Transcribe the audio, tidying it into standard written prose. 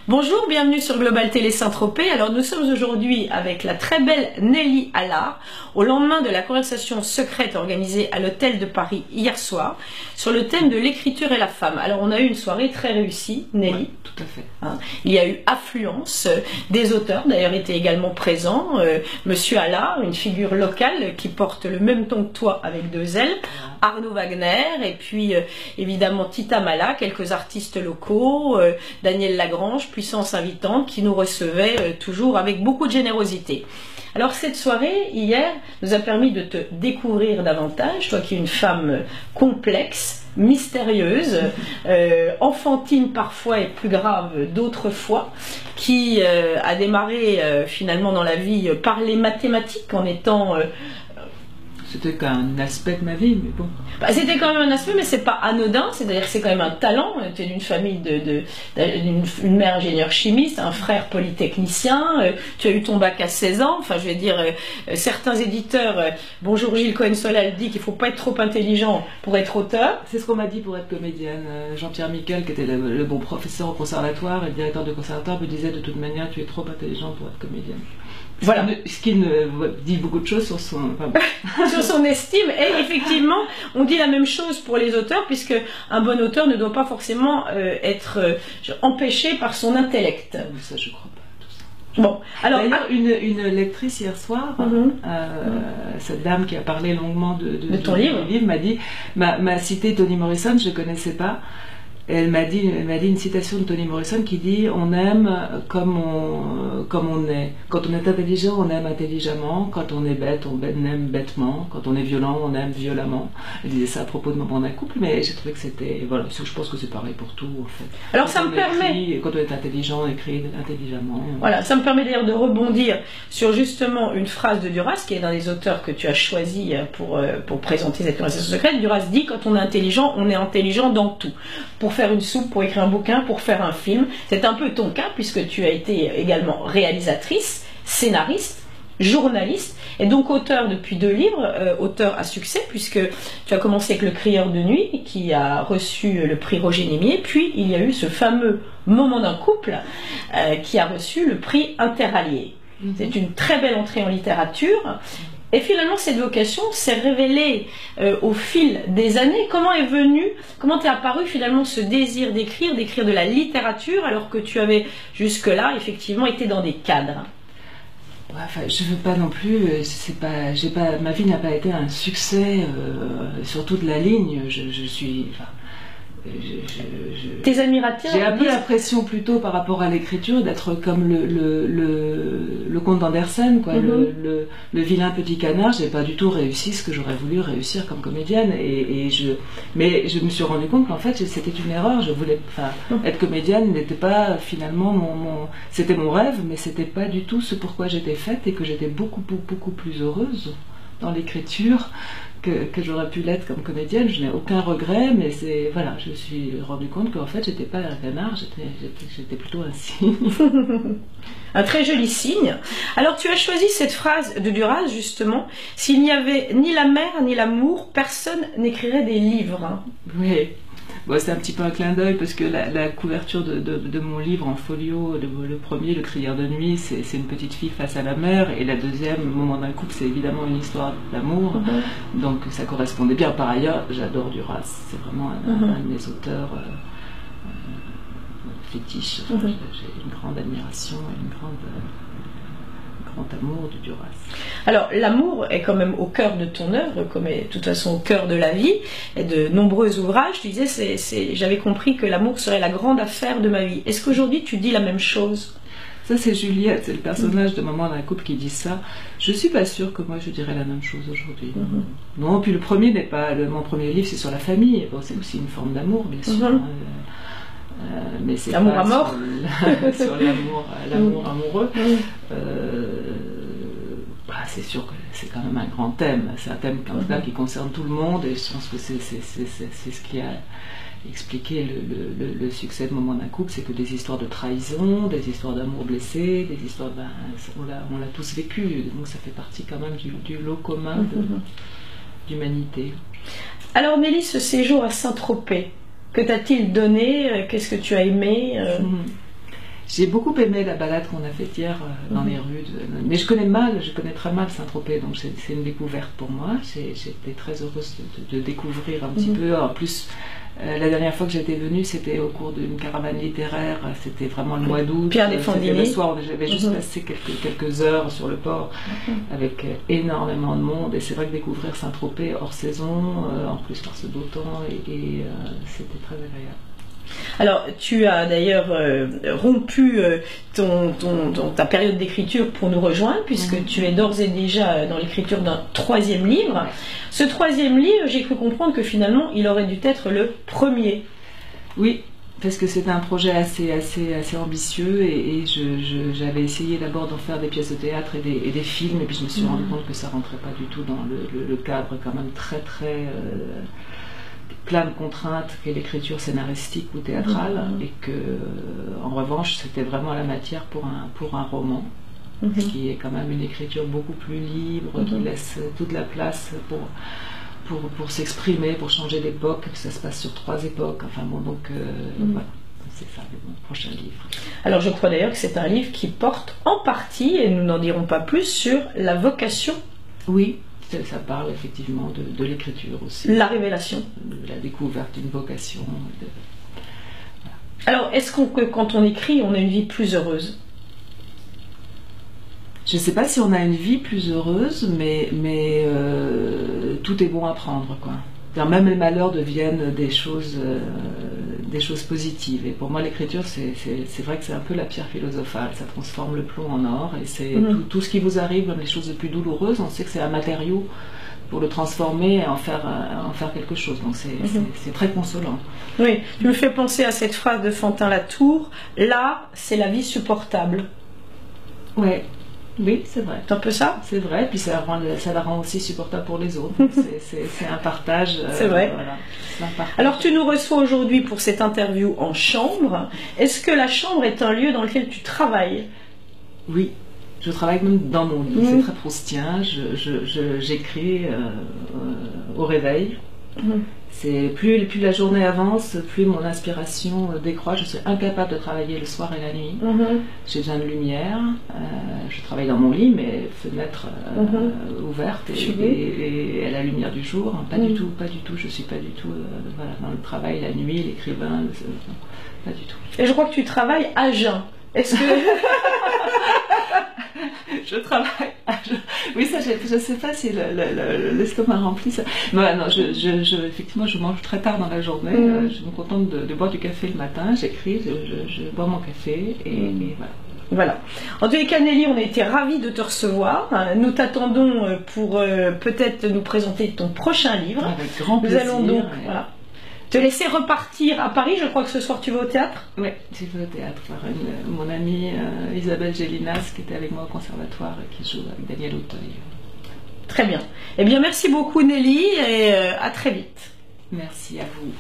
Bonjour, bienvenue sur Global Télé Saint-Tropez. Alors nous sommes aujourd'hui avec la très belle Nelly Allard, au lendemain de la conversation secrète organisée à l'hôtel de Paris hier soir, sur le thème de l'écriture et la femme. Alors on a eu une soirée très réussie, Nelly. Oui, tout à fait. Il y a eu affluence, des auteurs d'ailleurs étaient également présents. Monsieur Allard, une figure locale qui porte le même ton que toi avec deux L, Arnaud Wagner, et puis évidemment Tita Mala, quelques artistes locaux, Daniel Lagrange, puissance invitante, qui nous recevait toujours avec beaucoup de générosité. Alors cette soirée, hier, nous a permis de te découvrir davantage, toi qui es une femme complexe, mystérieuse, enfantine parfois et plus grave d'autres fois, qui a démarré finalement dans la vie par les mathématiques en étant... C'était qu'un aspect de ma vie, mais bon. Bah, c'était quand même un aspect, mais c'est pas anodin, c'est-à-dire que c'est quand même un talent. Tu es d'une famille d'une mère ingénieure chimiste, un frère polytechnicien, tu as eu ton bac à 16 ans, enfin je vais dire, certains éditeurs, bonjour Gilles Cohen-Solal dit qu'il faut pas être trop intelligent pour être auteur. C'est ce qu'on m'a dit pour être comédienne. Jean-Pierre Miquel, qui était le bon professeur au conservatoire et le directeur du conservatoire, me disait de toute manière tu es trop intelligent pour être comédienne. Voilà. Ce qui dit beaucoup de choses sur son... Enfin, sur son estime, et effectivement on dit la même chose pour les auteurs, puisque un bon auteur ne doit pas forcément être empêché par son intellect. Ça je crois pas, tout ça. Bon, alors une lectrice hier soir, cette dame qui a parlé longuement de ton livre, m'a cité Toni Morrison, je ne connaissais pas. Elle m'a dit une citation de Toni Morrison qui dit « On aime comme on est. Quand on est intelligent, on aime intelligemment. Quand on est bête, on aime bêtement. Quand on est violent, on aime violemment. » Elle disait ça à propos de Moment d'un couple, mais j'ai trouvé que c'était... Voilà, je pense que c'est pareil pour tout, en fait. Alors ça me permet... Quand on est intelligent, on écrit intelligemment. Voilà, ça me permet d'ailleurs de rebondir sur justement une phrase de Duras, qui est l'un des auteurs que tu as choisi pour présenter cette conversation secrète. Duras dit « Quand on est intelligent dans tout. » Pour faire une soupe, pour écrire un bouquin, pour faire un film. C'est un peu ton cas, puisque tu as été également réalisatrice, scénariste, journaliste, et donc auteur depuis 2 livres, auteur à succès, puisque tu as commencé avec Le Crieur de nuit, qui a reçu le prix Roger Nimier, puis il y a eu ce fameux Moment d'un couple, qui a reçu le prix Interallié. C'est une très belle entrée en littérature. Et finalement, cette vocation s'est révélée au fil des années. Comment t'est apparu finalement ce désir d'écrire de la littérature, alors que tu avais jusque-là effectivement été dans des cadres? Ouais, enfin, je veux pas non plus. Ma vie n'a pas été un succès sur toute la ligne. Je suis. Tes admirateurs. J'ai un peu l'impression plutôt par rapport à l'écriture d'être comme le comte d'Andersen, quoi, le vilain petit canard. J'ai pas du tout réussi ce que j'aurais voulu réussir comme comédienne, mais je me suis rendu compte qu'en fait c'était une erreur. Je voulais, être comédienne n'était pas finalement c'était mon rêve, mais c'était pas du tout ce pourquoi j'étais faite, et que j'étais beaucoup plus heureuse dans l'écriture que j'aurais pu l'être comme comédienne. Je n'ai aucun regret, mais voilà, je me suis rendu compte qu'en fait j'étais pas un canard, j'étais plutôt un cygne. Un très joli signe. Alors tu as choisi cette phrase de Duras justement: s'il n'y avait ni la mer ni l'amour, personne n'écrirait des livres. Oui. Bon, c'est un petit peu un clin d'œil, parce que la couverture de mon livre en folio, le premier, Le Crieur de nuit, c'est une petite fille face à la mer, et la deuxième, Moment d'un couple, c'est évidemment une histoire d'amour. Donc ça correspondait bien. Par ailleurs, j'adore Duras, c'est vraiment un de mes auteurs fétiches. J'ai une grande admiration et un grand amour de Duras. Alors l'amour est quand même au cœur de ton œuvre, comme est de toute façon au cœur de la vie, et de nombreux ouvrages. Tu disais, j'avais compris que l'amour serait la grande affaire de ma vie. Est-ce qu'aujourd'hui tu dis la même chose? Ça, c'est Juliette, c'est le personnage de Moment d'un couple qui dit ça. Je suis pas sûre que moi je dirais la même chose aujourd'hui. Non, puis le premier n'est pas... mon premier livre, c'est sur la famille. Bon, c'est aussi une forme d'amour, bien sûr. Mais c'est l'amour à mort. Sur l'amour amoureux. C'est sûr que c'est quand même un grand thème. C'est un thème comme ça qui concerne tout le monde, et je pense que c'est ce qui a expliqué le succès de Moment d'un couple. C'est que des histoires de trahison, des histoires d'amour blessé, des histoires on l'a tous vécu, donc ça fait partie quand même du lot commun d'humanité. Alors Nelly, ce séjour à Saint-Tropez, que t'a-t-il donné? Qu'est-ce que tu as aimé? J'ai beaucoup aimé la balade qu'on a faite hier dans les rues, mais je connais très mal Saint-Tropez, donc c'est une découverte pour moi. J'étais très heureuse de découvrir un petit peu. En plus, la dernière fois que j'étais venue, c'était au cours d'une caravane littéraire, c'était vraiment le mois d'août. Pierre Desfondini. Le soir, j'avais juste passé quelques heures sur le port avec énormément de monde, et c'est vrai que découvrir Saint-Tropez hors saison, en plus par ce beau temps, et c'était très agréable. Alors, tu as d'ailleurs rompu ta période d'écriture pour nous rejoindre, puisque tu es d'ores et déjà dans l'écriture d'un 3e livre. Ce 3e livre, j'ai cru comprendre que finalement, il aurait dû être le premier. Oui, parce que c'est un projet assez ambitieux, et j'avais essayé d'abord d'en faire des pièces de théâtre et des films, et puis je me suis rendu compte que ça rentrait pas du tout dans le cadre quand même très plein de contraintes qu'est l'écriture scénaristique ou théâtrale, et que en revanche c'était vraiment la matière pour un roman, qui est quand même une écriture beaucoup plus libre, qui laisse toute la place pour s'exprimer, pour changer d'époque. Ça se passe sur 3 époques, enfin bon, donc voilà, c'est ça mon prochain livre. Alors je crois d'ailleurs que c'est un livre qui porte en partie, et nous n'en dirons pas plus, sur la vocation. Oui, ça parle effectivement de l'écriture aussi. La révélation. De la découverte d'une vocation. Voilà. Alors, est-ce que quand on écrit, on a une vie plus heureuse? Je ne sais pas si on a une vie plus heureuse, mais tout est bon à prendre, quoi. Même les malheurs deviennent des choses positives. Et pour moi, l'écriture, c'est vrai que c'est un peu la pierre philosophale. Ça transforme le plomb en or. Et c'est tout ce qui vous arrive, même les choses les plus douloureuses, on sait que c'est un matériau pour le transformer et en faire quelque chose. Donc c'est très consolant. Oui, tu me fais penser à cette phrase de Fantin-Latour. Là, c'est la vie supportable. Ouais. Oui, c'est vrai. C'est un peu ça? C'est vrai, puis ça la rend aussi supportable pour les autres. C'est un partage. C'est vrai. Voilà, un partage. Alors, tu nous reçois aujourd'hui pour cette interview en chambre. Est-ce que la chambre est un lieu dans lequel tu travailles? Oui, je travaille même dans mon lit. C'est très proustien. J'écris au réveil. C'est plus la journée avance, plus mon inspiration décroît. Je suis incapable de travailler le soir et la nuit. J'ai besoin de lumière. Je travaille dans mon lit, mais fenêtre ouverte et à la lumière du jour. Pas du tout. Je suis pas du tout voilà, dans le travail, la nuit, l'écrivain. Pas du tout. Et je crois que tu travailles à jeun. Est-ce que je travaille. Oui, ça, je sais pas si l'estomac remplit ça. Mais non, effectivement, je mange très tard dans la journée. Je me contente de boire du café le matin. J'écris, je bois mon café et voilà. Voilà. En tous les cas, Nelly, on a été ravis de te recevoir. Nous t'attendons pour peut-être nous présenter ton prochain livre. Avec grand plaisir. Nous allons donc te laisser repartir à Paris. Je crois que ce soir tu vas au théâtre. Oui, je vais au théâtre par mon amie Isabelle Gélinas, qui était avec moi au conservatoire et qui joue avec Daniel Auteuil. Très bien. Eh bien, merci beaucoup Nelly et à très vite. Merci à vous.